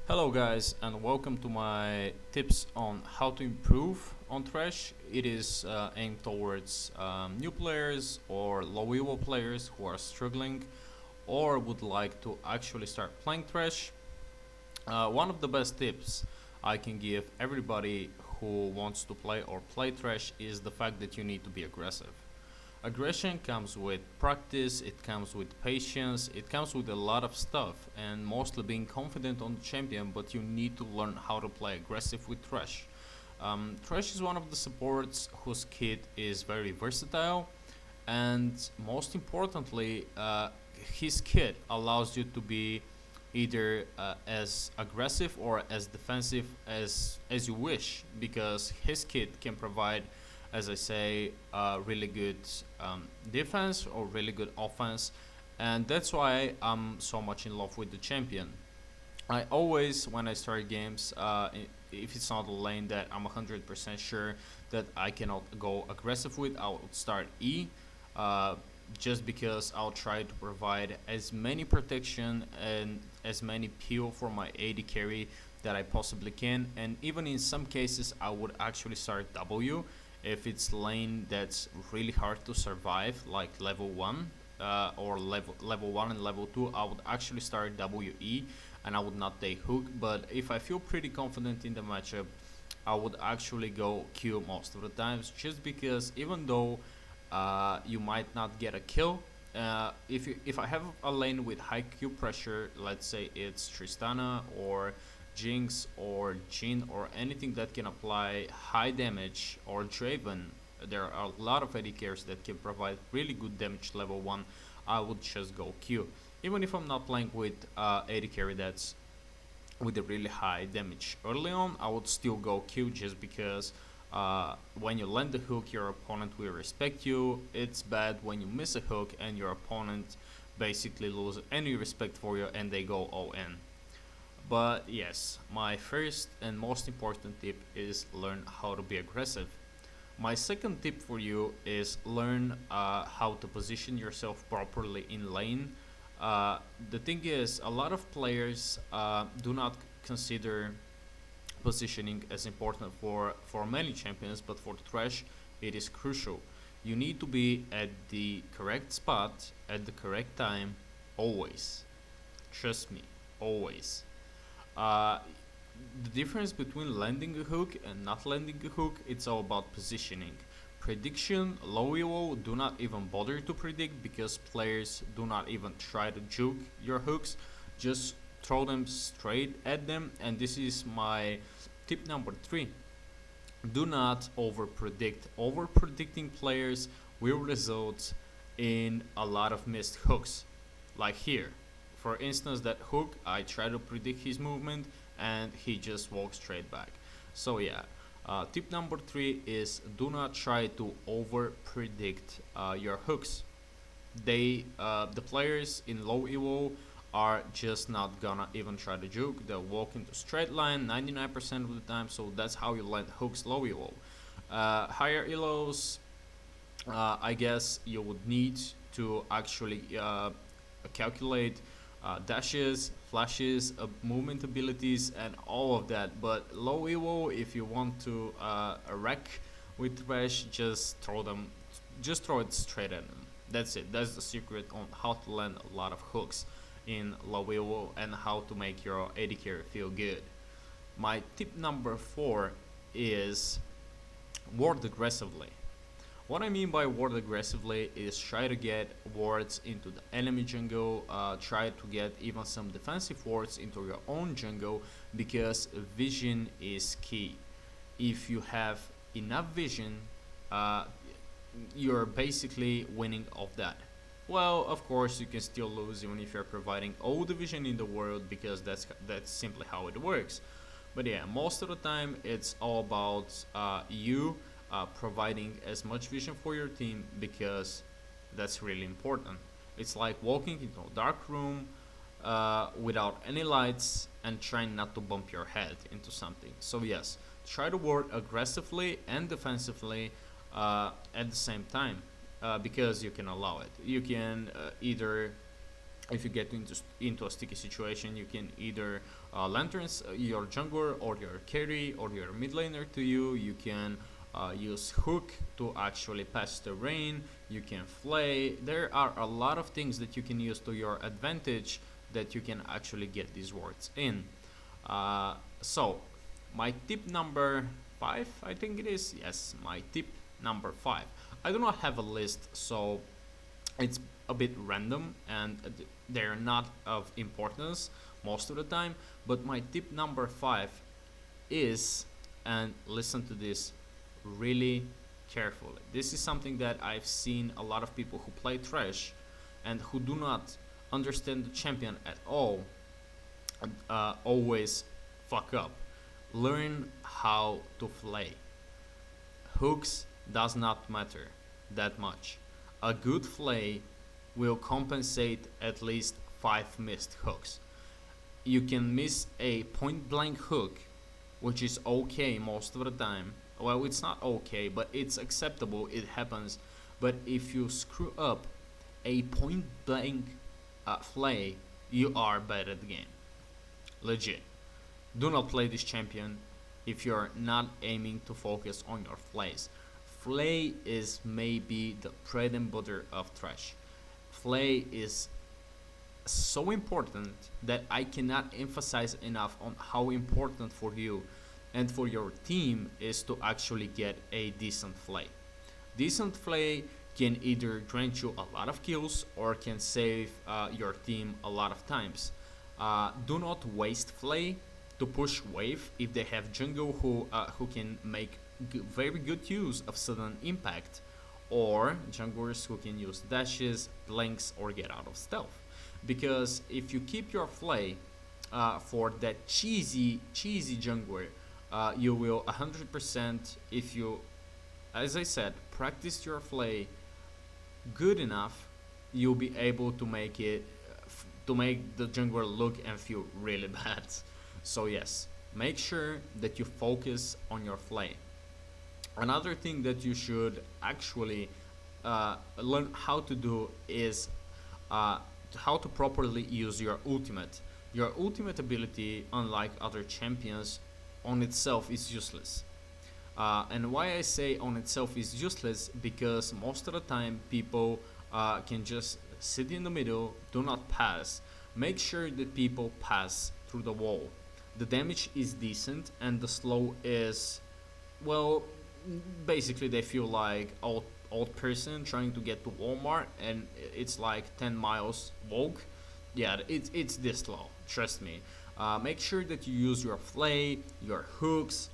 Hello guys and welcome to my tips on how to improve on Thresh. It is aimed towards new players or low elo players who are struggling or would like to actually start playing Thresh. One of the best tips I can give everybody who wants to play or play Thresh is the fact that you need to be aggressive. Aggression comes with practice, it comes with patience, it comes with a lot of stuff, and mostly being confident on the champion, but you need to learn how to play aggressive with Thresh. Thresh is one of the supports whose kit is very versatile, and most importantly, his kit allows you to be either as aggressive or as defensive as you wish, because his kit can provide, as I say, really good defense or really good offense, and that's why I'm so much in love with the champion. I always, when I start games, if it's not a lane that I'm 100% sure that I cannot go aggressive with, I'll start E, uh, just because I'll try to provide as many protection and as many peel for my AD carry that I possibly can, and even in some cases I would actually start W if it's lane that's really hard to survive, like level 1 or level 1 and level 2. I would actually start WE and I would not take hook, but if I feel pretty confident in the matchup, I would actually go Q most of the times, just because even though you might not get a kill, if I have a lane with high Q pressure, let's say it's Tristana or Jinx or Jhin or anything that can apply high damage, or Draven, there are a lot of AD carries that can provide really good damage level 1, I would just go Q. Even if I'm not playing with AD carry that's with a really high damage early on, I would still go Q, just because when you land the hook, your opponent will respect you. It's bad when you miss a hook and your opponent basically loses any respect for you and they go all in. But yes, my first and most important tip is learn how to be aggressive. My second tip for you is learn how to position yourself properly in lane. The thing is, a lot of players do not consider positioning as important for many champions, but for Thresh it is crucial. You need to be at the correct spot at the correct time, always. Trust me, always. Uh, the difference between landing a hook and not landing a hook, it's all about positioning. Prediction, low elo, do not even bother to predict, because players do not even try to juke your hooks. Just throw them straight at them, and this is my tip number 3. Do not over predict. Over predicting players will result in a lot of missed hooks, like here. For instance, that hook, I try to predict his movement and he just walks straight back. So yeah, tip number 3 is do not try to over predict your hooks. The players in low elo are just not gonna even try to juke. They'll walk into straight line 99% of the time, so that's how you land hooks low elo. Higher elos, I guess you would need to actually calculate dashes, flashes, movement abilities, and all of that. But low elo, if you want to wreck with Thresh, just throw it straight at them. That's it. That's the secret on how to land a lot of hooks in low elo and how to make your AD carry feel good. My tip number 4 is ward aggressively. What I mean by ward aggressively is try to get wards into the enemy jungle, try to get even some defensive wards into your own jungle, because vision is key. If you have enough vision, uh, you're basically winning off that. Well, of course, you can still lose even if you're providing all the vision in the world, because that's simply how it works. But yeah, most of the time it's all about you providing as much vision for your team, because that's really important. It's like walking into a dark room without any lights and trying not to bump your head into something. So yes, try to work aggressively and defensively at the same time, because you can allow it. You can either if you get into a sticky situation, you can either lanterns your jungler or your carry or your mid laner to you. You can use hook to actually pass the rain. You can flay. There are a lot of things that you can use to your advantage that you can actually get these wards in. So my tip number 5, I think it is. Yes, my tip number 5. I do not have a list, so it's a bit random and they're not of importance most of the time. But my tip number 5 is, and listen to this really carefully. This is something that I've seen a lot of people who play Thresh and who do not understand the champion at all always fuck up. Learn how to flay. Hooks does not matter that much. A good flay will compensate at least 5 missed hooks. You can miss a point blank hook, which is okay most of the time. Well, it's not okay, but it's acceptable, it happens. But if you screw up a point blank flay, you are bad at the game. Legit. Do not play this champion if you're not aiming to focus on your flays. Flay is maybe the bread and butter of Thresh. Flay is so important that I cannot emphasize enough on how important for you and for your team is to actually get a decent flay. Decent flay can either grant you a lot of kills or can save your team a lot of times. Do not waste flay to push wave if they have jungle who can make very good use of sudden impact, or junglers who can use dashes, blinks, or get out of stealth. Because if you keep your flay for that cheesy jungler, you will 100%, if you, as I said, practice your flay good enough, you'll be able to make it to make the jungler look and feel really bad. So yes, make sure that you focus on your flay. Another thing that you should actually learn how to do is how to properly use your ultimate. Your ultimate ability, unlike other champions, on itself is useless. And why I say on itself is useless, because most of the time people can just sit in the middle, do not pass. Make sure that people pass through the wall. The damage is decent and the slow is, well, basically they feel like old person trying to get to Walmart and it's like 10 miles walk. Yeah, it's this slow, trust me. Make sure that you use your flay, your hooks,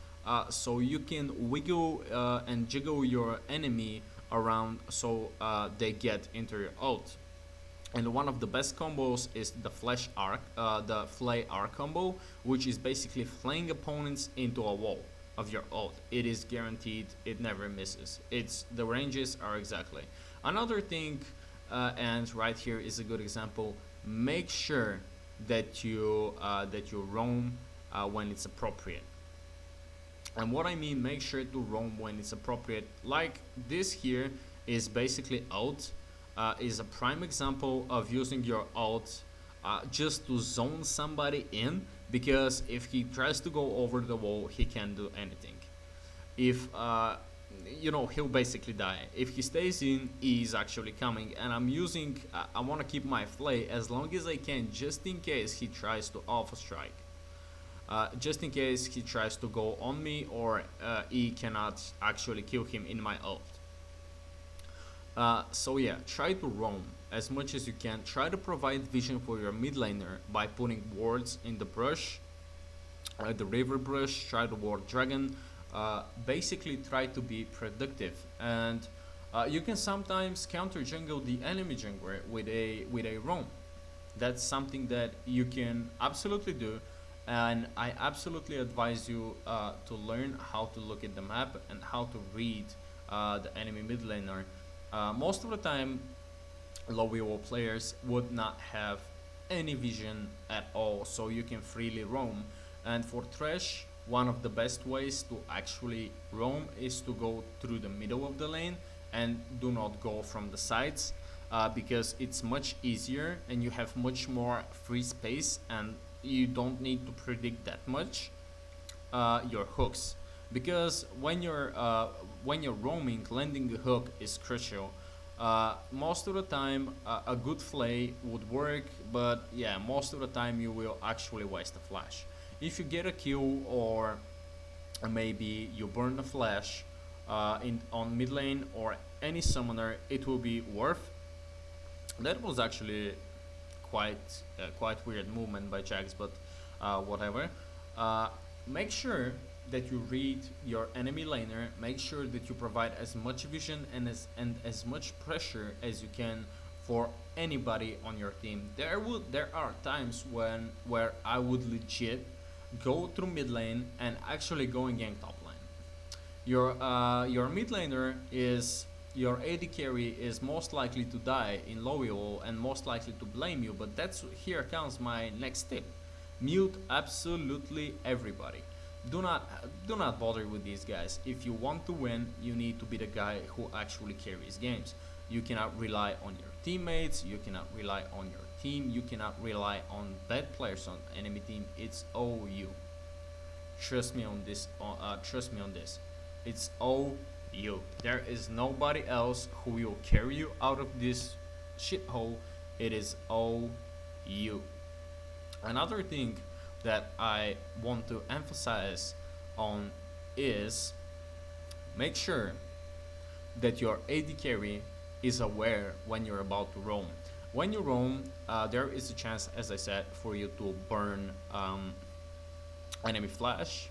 so you can wiggle and jiggle your enemy around so they get into your ult. And one of the best combos is the the flay arc combo, which is basically flaying opponents into a wall of your ult. It is guaranteed, it never misses. The ranges are exactly. Another thing, and right here is a good example. Make sure that you roam when it's appropriate. And what I mean, make sure to roam when it's appropriate. Like this here is basically ult. Is a prime example of using your ult just to zone somebody in, because if he tries to go over the wall, he can't do anything. If he'll basically die. If he stays in, he's actually coming, and I want to keep my flay as long as I can, just in case he tries to alpha strike. Just in case he tries to go on me, or he cannot actually kill him in my ult. So yeah, try to roam as much as you can. Try to provide vision for your mid laner by putting wards in the brush, the river brush. Try to ward dragon. Basically, try to be productive, and you can sometimes counter jungle the enemy jungler with a roam. That's something that you can absolutely do, and I absolutely advise you to learn how to look at the map and how to read the enemy mid laner. Most of the time, low elo players would not have any vision at all, so you can freely roam. And for Thresh, one of the best ways to actually roam is to go through the middle of the lane and do not go from the sides. because it's much easier and you have much more free space and you don't need to predict that much your hooks, because when you're roaming, landing a hook is crucial. Most of the time, a good flay would work, but yeah, most of the time you will actually waste a flash. If you get a kill or maybe you burn a flash in on mid lane or any summoner, it will be worth. That was actually quite weird movement by Jax, but whatever. Uh, Make sure that you read your enemy laner. Make sure that you provide as much vision and as much pressure as you can for anybody on your team. There are times where I would legit go through mid lane and actually go and gank top lane. Your mid laner is your AD carry is most likely to die in low elo and most likely to blame you. But that's here comes my next tip: mute absolutely everybody. Do not bother with these guys. If you want to win, you need to be the guy who actually carries games. You cannot rely on your teammates. You cannot rely on your team. You cannot rely on bad players on enemy team. It's all you. Trust me on this. Trust me on this. It's all you. There is nobody else who will carry you out of this shithole. It is all you. Another thing that I want to emphasize on is make sure that your AD carry is aware when you're about to roam. When you roam, there is a chance, as I said, for you to burn enemy flash,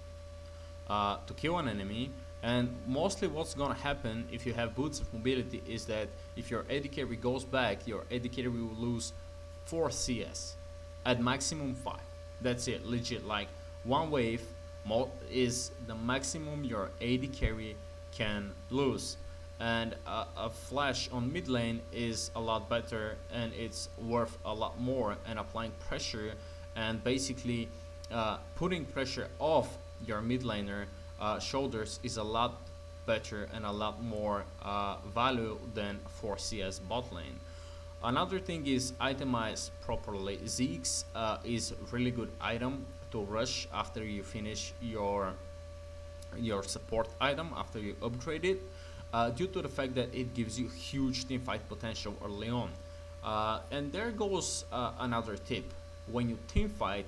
to kill an enemy, and mostly what's gonna happen if you have boots of mobility is that if your AD carry goes back, your AD carry will lose 4 CS, at maximum 5. That's it, legit. Like one wave is the maximum your AD carry can lose, and a flash on mid lane is a lot better and it's worth a lot more, and applying pressure and basically putting pressure off your mid laner shoulders is a lot better and a lot more value than 4 CS bot lane. Another thing is itemize properly. Zeke's is a really good item to rush after you finish your support item, after you upgrade it, due to the fact that it gives you huge teamfight potential early on. And there goes another tip: when you teamfight,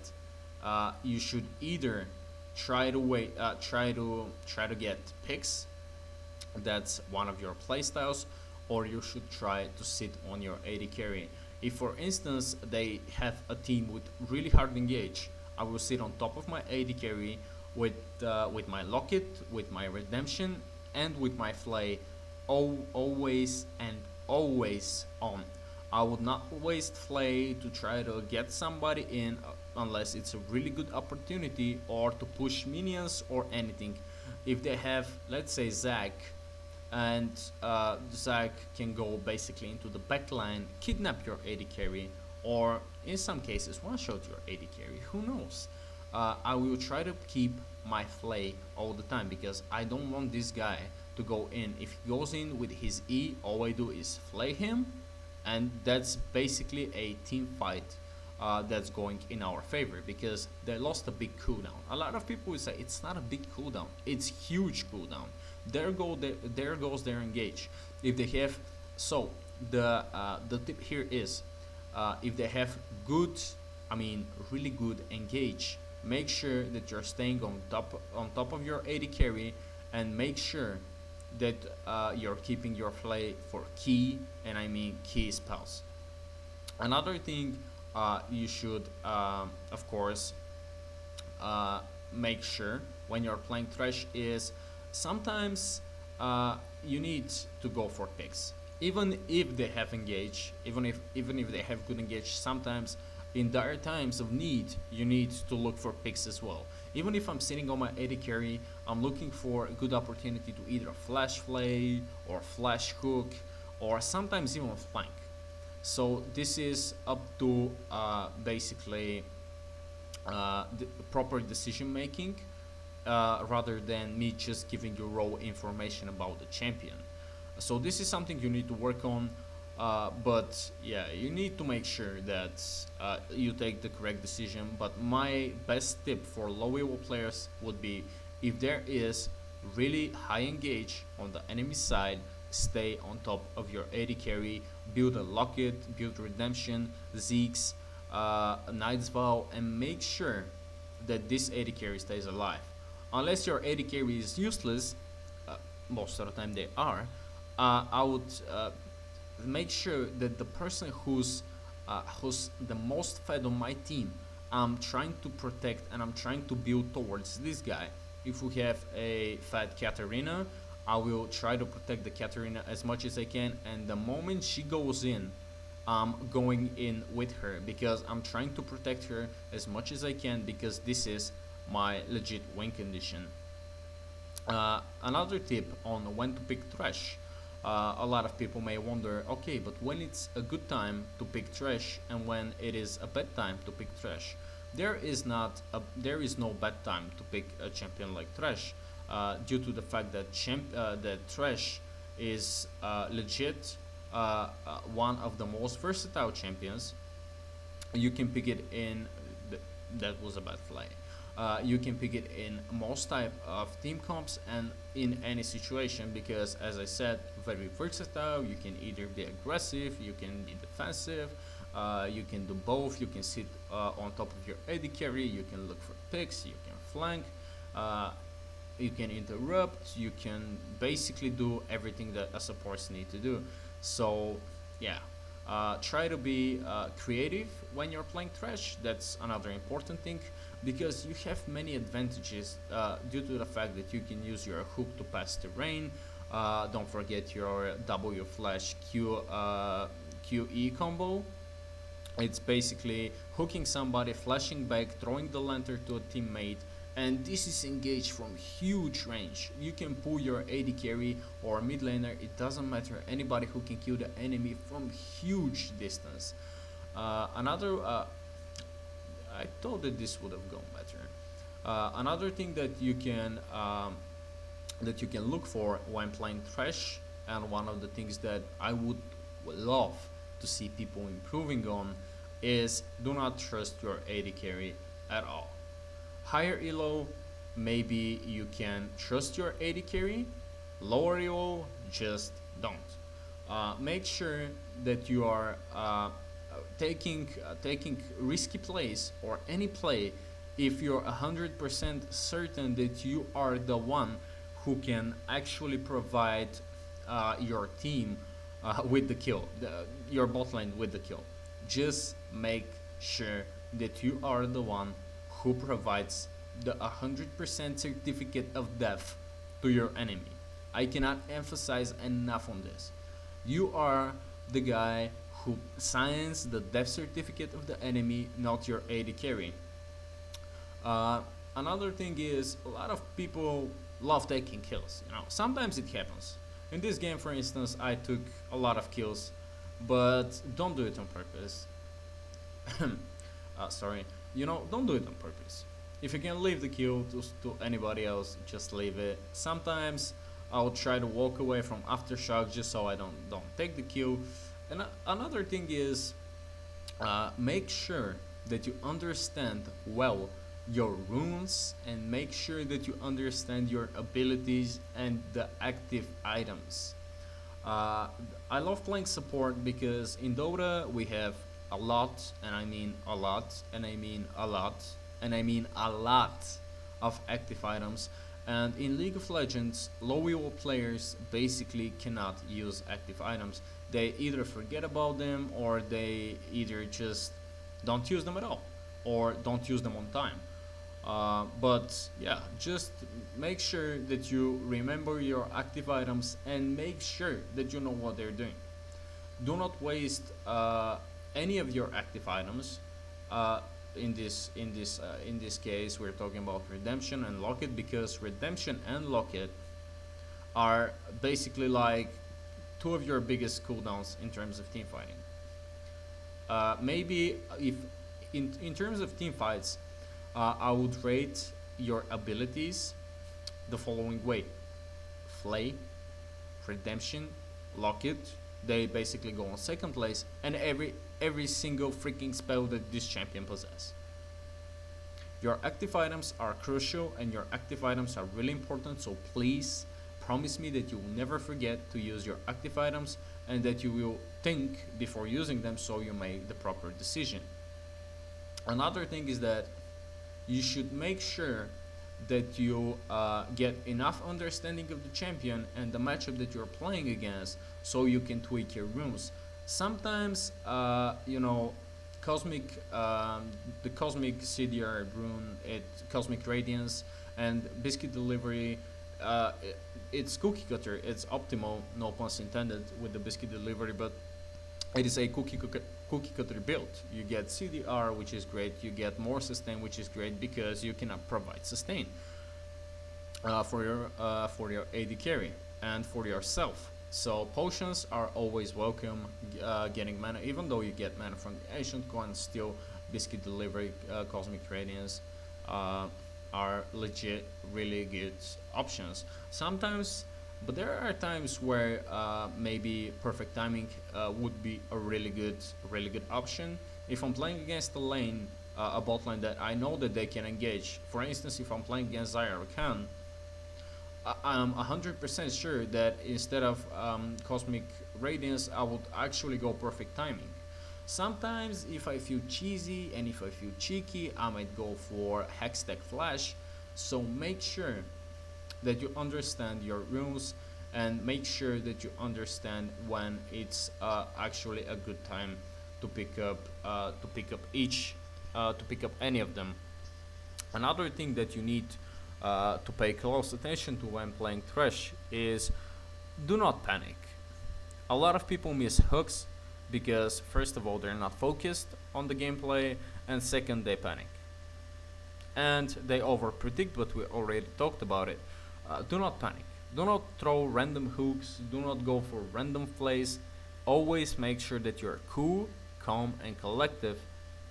you should either try to get picks. That's one of your playstyles, or you should try to sit on your AD carry. If for instance they have a team with really hard engage, I will sit on top of my AD carry with my locket, with my redemption, and with my flay, always and always on. I would not waste flay to try to get somebody in unless it's a really good opportunity, or to push minions or anything. If they have, let's say, Zac, and Zac can go basically into the backline, kidnap your AD carry, or in some cases one-shot your AD carry, who knows. I will try to keep my flay all the time, because I don't want this guy to go in. If he goes in with his E, all I do is flay him, and that's basically a team fight that's going in our favor, because they lost a big cooldown. A lot of people will say it's not a big cooldown, it's huge cooldown. There goes their engage. If they have, so the tip here is, if they have good, I mean really good engage, make sure that you're staying on top of your AD carry, and make sure that you're keeping your flay for key, and I mean key spells. Another thing you should of course make sure when you're playing Thresh is, sometimes you need to go for picks, even if they have engage, even if they have good engage. Sometimes in dire times of need, you need to look for picks as well. Even if I'm sitting on my AD carry, I'm looking for a good opportunity to either flash flay or flash hook, or sometimes even flank. So this is up to basically the proper decision making, rather than me just giving you raw information about the champion. So this is something you need to work on. But yeah, you need to make sure that you take the correct decision. But my best tip for low elo players would be, if there is really high engage on the enemy side, stay on top of your AD carry, build a Locket, build Redemption, Zeeks, Knight's Vow, and make sure that this AD carry stays alive. Unless your AD carry is useless, uh, most of the time they are, I would make sure that the person who's the most fed on my team, I'm trying to protect and I'm trying to build towards this guy. If we have a fat Katarina, I will try to protect the Katarina as much as I can, and the moment she goes in, I'm going in with her because I'm trying to protect her as much as I can, because this is my legit win condition. Another tip on when to pick Thresh. A lot of people may wonder, okay, but when it's a good time to pick Thresh and when it is a bad time to pick Thresh. There is no bad time to pick a champion like Thresh, due to the fact that that Thresh is legit one of the most versatile champions. You can pick it in that was a bad fly. You can pick it in most type of team comps and in any situation, because as I said, very versatile. You can either be aggressive, you can be defensive, you can do both. You can sit on top of your AD carry, you can look for picks, you can flank, you can interrupt, you can basically do everything that a supports need to do. So yeah, try to be creative when you're playing Thresh. That's another important thing, because you have many advantages due to the fact that you can use your hook to pass terrain. Don't forget your W flash QE combo. It's basically hooking somebody, flashing back, throwing the lantern to a teammate, and this is engaged from huge range. You can pull your AD carry or mid laner, it doesn't matter, anybody who can kill the enemy from huge distance. I thought that this would have gone better. Another thing that you can look for when playing Thresh, and one of the things that I would love to see people improving on, is do not trust your AD carry at all. Higher elo, maybe you can trust your AD carry. Lower elo, just don't. Make sure that you are taking risky plays or any play if you're 100% certain that you are the one who can actually provide your team with the kill, your bot lane with the kill. Just make sure that you are the one who provides the 100% certificate of death to your enemy. I cannot emphasize enough on this. You are the guy who signs the death certificate of the enemy, not your AD carry. Another thing is, a lot of people love taking kills. Sometimes it happens. In this game, for instance, I took a lot of kills, but don't do it on purpose. Sorry. Don't do it on purpose. If you can leave the kill to anybody else, just leave it. Sometimes I'll try to walk away from aftershock just so I don't take the kill. And another thing is, make sure that you understand well your runes, and make sure that you understand your abilities and the active items. I love playing support because in Dota we have a lot, and I mean a lot, and I mean a lot, and I mean a lot of active items. And in League of Legends, low elo players basically cannot use active items. They either forget about them, or they either just don't use them at all, or don't use them on time. But yeah, just make sure that you remember your active items and make sure that you know what they're doing. Do not waste any of your active items. In this case, we're talking about Redemption and Locket, because Redemption and Locket are basically like two of your biggest cooldowns in terms of team fighting. Maybe if in terms of team fights, I would rate your abilities the following way: Flay, Redemption, Locket, they basically go on second place, and every single freaking spell that this champion possesses. Your active items are crucial and your active items are really important, so please promise me that you will never forget to use your active items and that you will think before using them so you make the proper decision. Another thing is that you should make sure that you get enough understanding of the champion and the matchup that you're playing against so you can tweak your runes. Sometimes, cosmic, the cosmic CDR rune, cosmic radiance, and biscuit delivery. It's cookie cutter. It's optimal, no puns intended, with the biscuit delivery, but it is a cookie cutter build. You get CDR, which is great. You get more sustain, which is great because you can provide sustain for your AD carry and for yourself. So potions are always welcome. Getting mana, even though you get mana from the ancient coin, still biscuit delivery, cosmic radiance are legit really good options. Sometimes, but there are times where maybe perfect timing would be a really good option. If I'm playing against a lane, a bot lane that I know that they can engage. For instance, if I'm playing against Zyra Khan, I'm 100% sure that instead of Cosmic Radiance, I would actually go perfect timing. Sometimes, if I feel cheesy and if I feel cheeky, I might go for Hextech Flash. So make sure that you understand your runes and make sure that you understand when it's actually a good time to pick up any of them. Another thing that you need to pay close attention to when playing Thresh is do not panic. A lot of people miss hooks because first of all they're not focused on the gameplay, and second they panic and they overpredict, but we already talked about it. Do not panic. Do not throw random hooks. Do not go for random plays. Always make sure that you're cool, calm, and collective.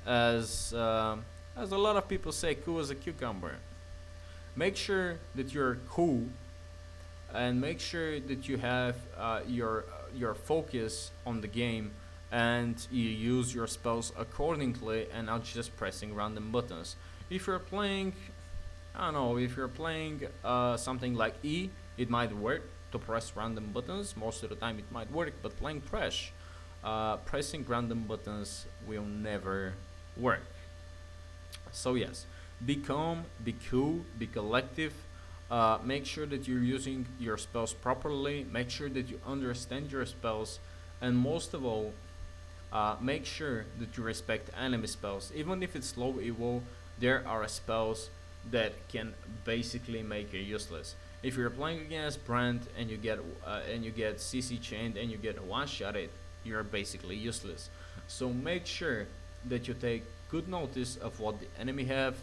As a lot of people say, cool as a cucumber. Make sure that you're cool, and make sure that you have your focus on the game, and you use your spells accordingly, and not just pressing random buttons. If you're playing, I don't know, if you're playing something like E, it might work to press random buttons. Most of the time it might work, but playing Thresh, pressing random buttons will never work. So yes, be calm, be cool, be collective. Make sure that you're using your spells properly. Make sure that you understand your spells, and most of all, make sure that you respect enemy spells. Even if it's low EVO, there are spells that can basically make you useless. If you're playing against Brand and you get CC chained and you get one-shotted, you're basically useless. So make sure that you take good notice of what the enemy have.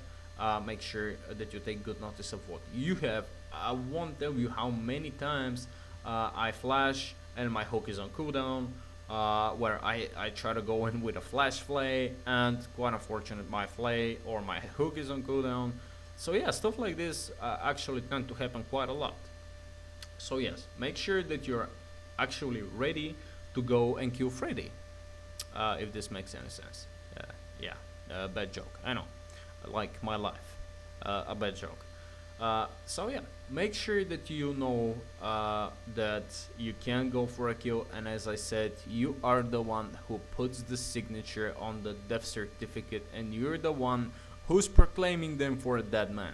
Make sure that you take good notice of what you have. I won't tell you how many times I flash and my hook is on cooldown, where I try to go in with a flash flay, and quite unfortunate my flay or my hook is on cooldown. So yeah, stuff like this actually tend to happen quite a lot. So yes, make sure that you're actually ready to go and kill Freddy, if this makes any sense. Bad joke, I know, like my life, a bad joke. So yeah, make sure that you know that you can go for a kill, and as I said, you are the one who puts the signature on the death certificate, and you're the one who's proclaiming them for a dead man.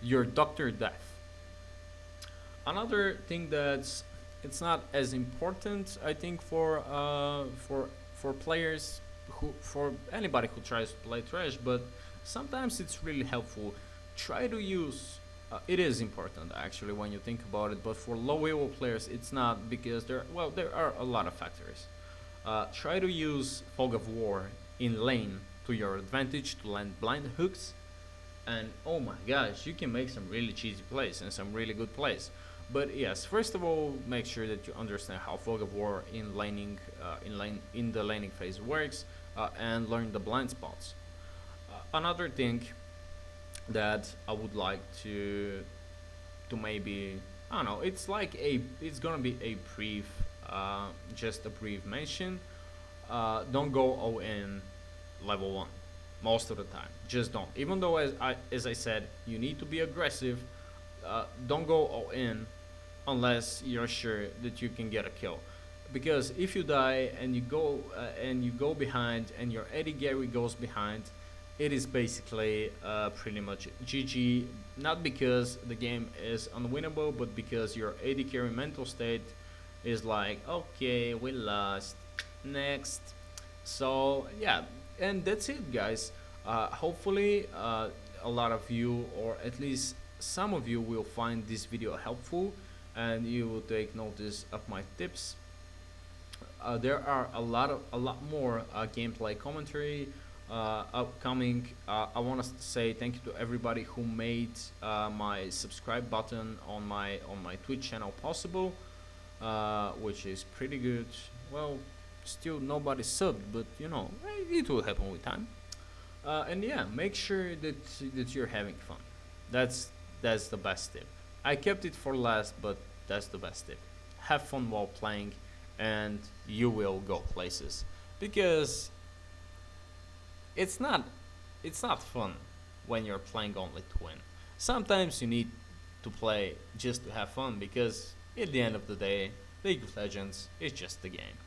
You're Dr. Death. Another thing that's it's not as important, I think, for players for anybody who tries to play Thresh, but sometimes it's really helpful. Try to use it is important actually when you think about it, but for low elo players it's not, because there are a lot of factors. Try to use Fog of War in lane to your advantage to land blind hooks, and oh my gosh, you can make some really cheesy plays and some really good plays. But yes, first of all, make sure that you understand how Fog of War in laning, in the laning phase works, and learn the blind spots. Another thing that I would like to maybe, I don't know, it's gonna be a brief just a brief mention. Don't go all in level 1 most of the time. Just don't. Even though, as I said, you need to be aggressive, don't go all in unless you're sure that you can get a kill. Because if you die and you go behind and your Eddie Gary goes behind, it is basically pretty much GG. Not because the game is unwinnable, but because your AD carry mental state is like, okay, we lost, next. So yeah, and that's it, guys. Hopefully, a lot of you, or at least some of you, will find this video helpful, and you will take notice of my tips. There are a lot more gameplay commentary upcoming. I want to say thank you to everybody who made my subscribe button on my Twitch channel possible, which is pretty good. Well, still nobody subbed, but you know, it will happen with time. And yeah, make sure that you're having fun. That's the best tip. I kept it for last, but that's the best tip. Have fun while playing, and you will go places. Because it's not fun when you're playing only to win. Sometimes you need to play just to have fun, because at the end of the day, League of Legends is just a game.